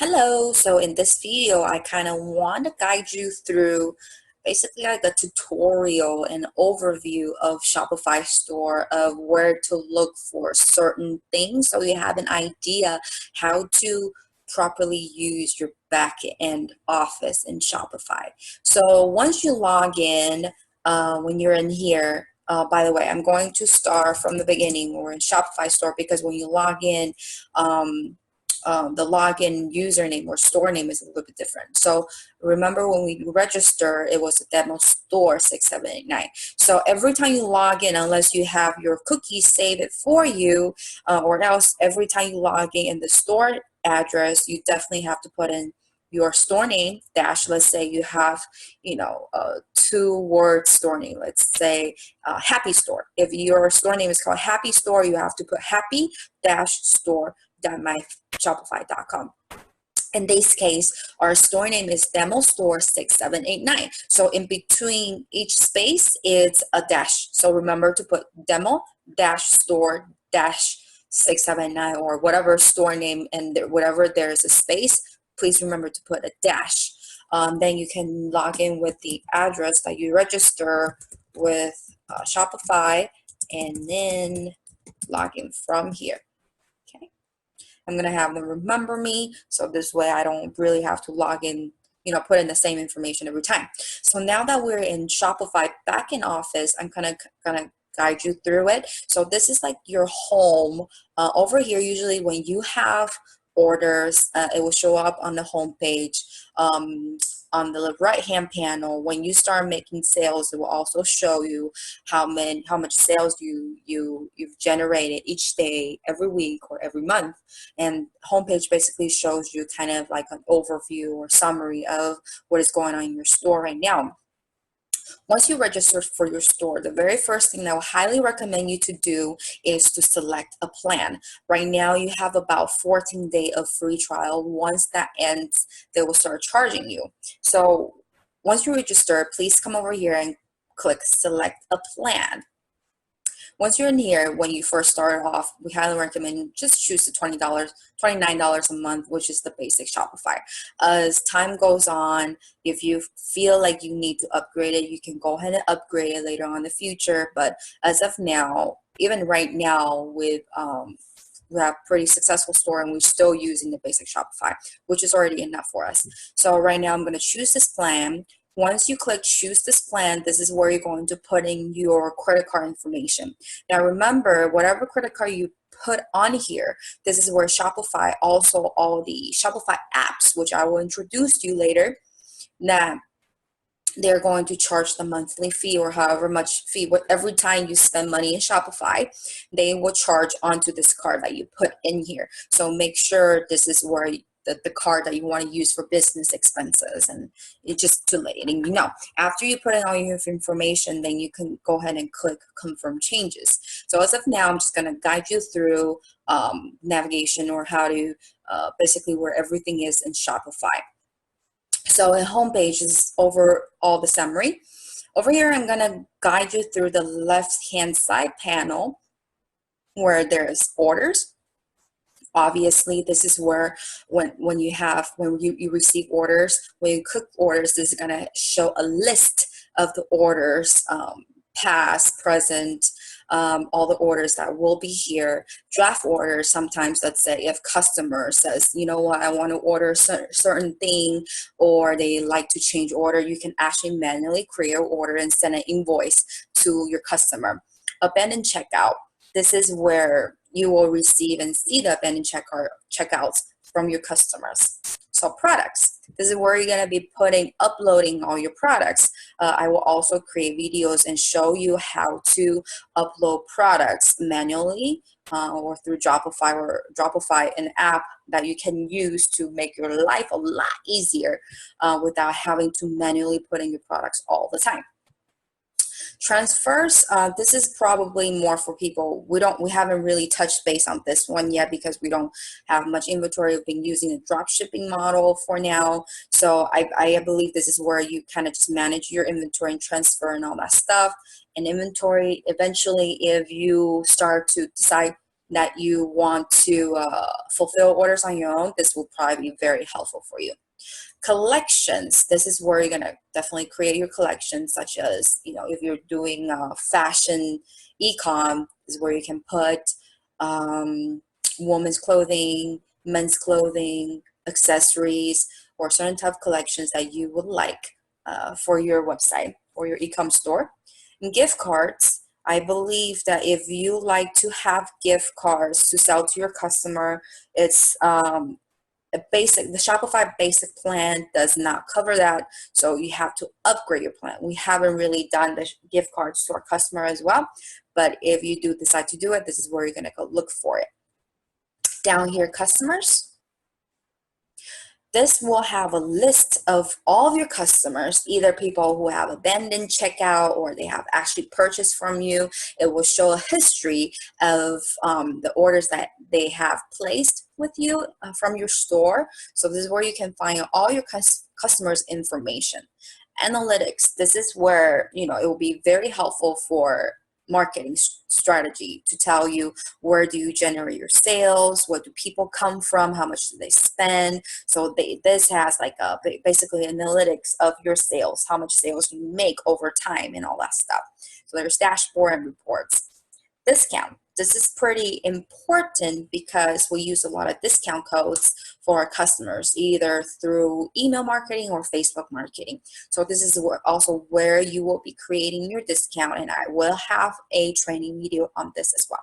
Hello, so in this video, I kind of want to guide you through basically like a tutorial and overview of Shopify store of where to look for certain things so you have an idea how to properly use your back end office in Shopify. So once you log in, when you're in here, by the way, I'm going to start from the beginning. We're in Shopify store because when you log in, the login username or store name is a little bit different. So remember when we register, it was a demo store 6789. So every time you log in, unless you have your cookies save it for you, or else every time you log in the store address, you definitely have to put in your store name dash, let's say you have, a 2-word store name, let's say happy store. If your store name is called happy store, you have to put happy dash store.myshopify.com. In this case, our store name is demo store 6789. So in between each space is a dash. So remember to put demo dash store dash 679 or whatever store name, and whatever there's a space, please remember to put a dash. Then you can log in with the address that you register with Shopify, and then log in from here. Okay. I'm going to have them remember me, so this way I don't really have to log in, put in the same information every time. So now that we're in Shopify backend office, I'm gonna guide you through it. So this is like your home. Over here, usually when you have orders, it will show up on the home page. On the right hand panel, when you start making sales, it will also show you how much sales you've generated each day, every week, or every month. And homepage basically shows you kind of like an overview or summary of what is going on in your store right now. Once you register for your store, the very first thing that I would highly recommend you to do is to select a plan. Right now, you have about 14 days of free trial. Once that ends, they will start charging you. So once you register, please come over here and click select a plan. Once you're in here, when you first start off, we highly recommend just choose the $29 a month, which is the basic Shopify. As time goes on, if you feel like you need to upgrade it, you can go ahead and upgrade it later on in the future. But as of now, even right now, we have pretty successful store and we're still using the basic Shopify, which is already enough for us. So right now I'm going to choose this plan. Once you click choose this plan, this is where you're going to put in your credit card information. Now remember, whatever credit card you put on here, this is where Shopify, also all the Shopify apps, which I will introduce to you later, that they're going to charge the monthly fee or however much fee. Every time you spend money in Shopify, they will charge onto this card that you put in here. So make sure this is where the card that you want to use for business expenses, and it's just to letting you know. After you put in all your information, then you can go ahead and click confirm changes. So as of now, I'm just going to guide you through navigation or how to basically where everything is in Shopify. So the homepage is over all the summary. Over here, I'm going to guide you through the left-hand side panel where there's orders. Obviously, this is where when you receive orders, when you click orders, this is going to show a list of the orders, past, present, all the orders that will be here. Draft orders, sometimes, let's say if customer says, you know what, I want to order a certain thing, or they like to change order, you can actually manually create an order and send an invoice to your customer. Abandoned checkout. This is where you will receive and see the abandoned checkouts from your customers. So products, this is where you're going to be uploading all your products. I will also create videos and show you how to upload products manually or through Shopify, an app that you can use to make your life a lot easier without having to manually put in your products all the time. Transfers, this is probably more for people. We haven't really touched base on this one yet because we don't have much inventory. We've been using a drop shipping model for now. So I believe this is where you kind of just manage your inventory and transfer and all that stuff. And inventory, eventually, if you start to decide that you want to fulfill orders on your own, this will probably be very helpful for you. Collections, this is where you're gonna definitely create your collections, such as, if you're doing fashion e-com, is where you can put women's clothing, men's clothing, accessories, or certain type of collections that you would like for your website or your e-com store. And gift cards, I believe that if you like to have gift cards to sell to your customer, it's the Shopify basic plan does not cover that, so you have to upgrade your plan. We haven't really done the gift cards to our customer as well, but if you do decide to do it, this is where you're going to go look for it. Down here, customers. This will have a list of all of your customers, either people who have abandoned checkout or they have actually purchased from you. It will show a history of the orders that they have placed with you from your store. So this is where you can find all your customers' information. Analytics, this is where, it will be very helpful for marketing strategy to tell you where do you generate your sales, where do people come from, how much do they spend. So this has like basically analytics of your sales, how much sales you make over time and all that stuff. So there's dashboard and reports. Discount. This is pretty important because we use a lot of discount codes for our customers, either through email marketing or Facebook marketing. So this is also where you will be creating your discount, and I will have a training video on this as well.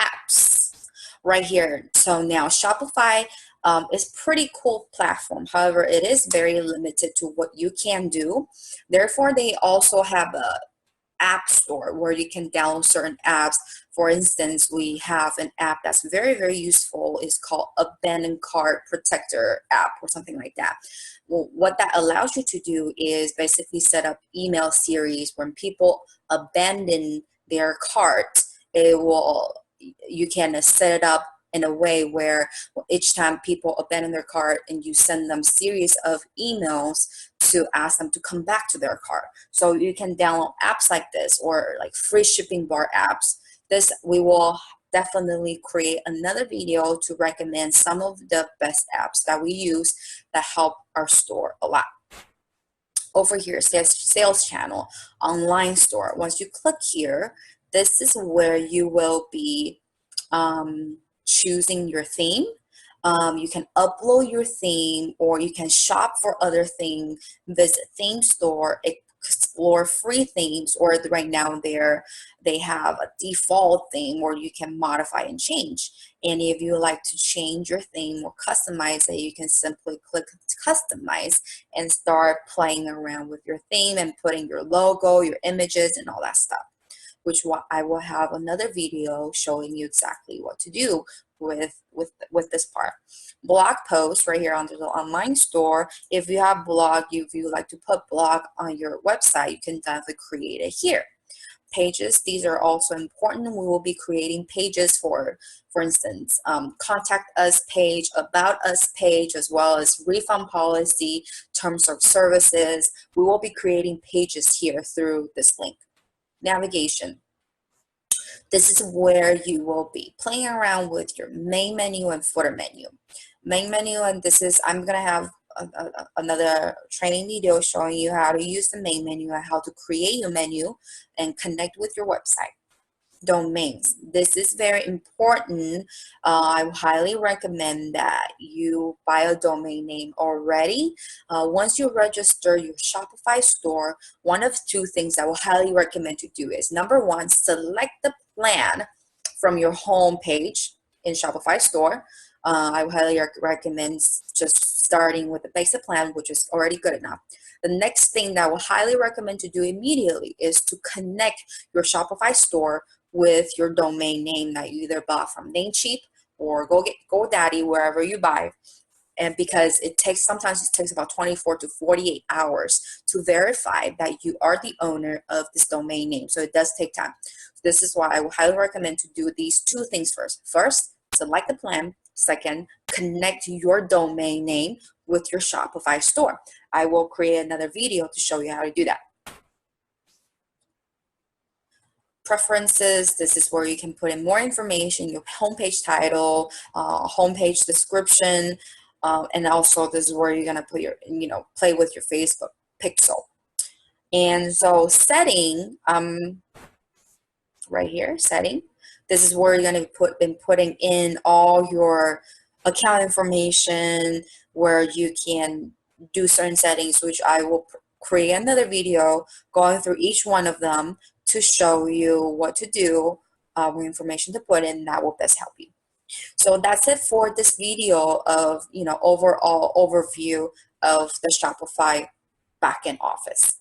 Apps right here. So now Shopify is pretty cool platform. However, it is very limited to what you can do. Therefore, they also have a app store where you can download certain apps. For instance, we have an app that's very, very useful. It's called Abandoned Cart Protector app or something like that. Well, what that allows you to do is basically set up email series when people abandon their cart. You can set it up in a way where each time people abandon their cart and you send them series of emails to ask them to come back to their cart. So you can download apps like this or like free shipping bar apps. This we will definitely create another video to recommend some of the best apps that we use that help our store a lot. Over here, sales channel, online store. Once you click here, this is where you will be choosing your theme. You can upload your theme, or you can shop for other themes, visit theme store, explore free themes, or right now they have a default theme where you can modify and change. And if you like to change your theme or customize it, you can simply click customize and start playing around with your theme and putting your logo, your images, and all that stuff, which I will have another video showing you exactly what to do with this part. Blog posts right here under the online store. If you have blog, if you like to put blog on your website, you can definitely create it here. Pages, these are also important. We will be creating pages for instance, contact us page, about us page, as well as refund policy, terms of services. We will be creating pages here through this link. Navigation. This is where you will be playing around with your main menu and footer menu. Main menu, and I'm going to have another training video showing you how to use the main menu and how to create your menu and connect with your website. Domains. This is very important. I highly recommend that you buy a domain name already. Once you register your Shopify store, one of two things I will highly recommend to do is, number one, select the plan from your home page in Shopify store. I would highly recommend just starting with the basic plan, which is already good enough. The next thing that I will highly recommend to do immediately is to connect your Shopify store with your domain name that you either bought from Namecheap or GoDaddy, wherever you buy. And because sometimes it takes about 24 to 48 hours to verify that you are the owner of this domain name. So it does take time. So this is why I would highly recommend to do these two things first. First, select the plan. Second, connect your domain name with your Shopify store. I will create another video to show you how to do that. preferences. This is where you can put in more information, your homepage title, homepage description, and also this is where you're gonna put your, play with your Facebook pixel. And so setting, right here, setting. This is where you're going to been putting in all your account information, where you can do certain settings, which I will create another video going through each one of them to show you what to do, what information to put in that will best help you. So that's it for this video of, overall overview of the Shopify backend office.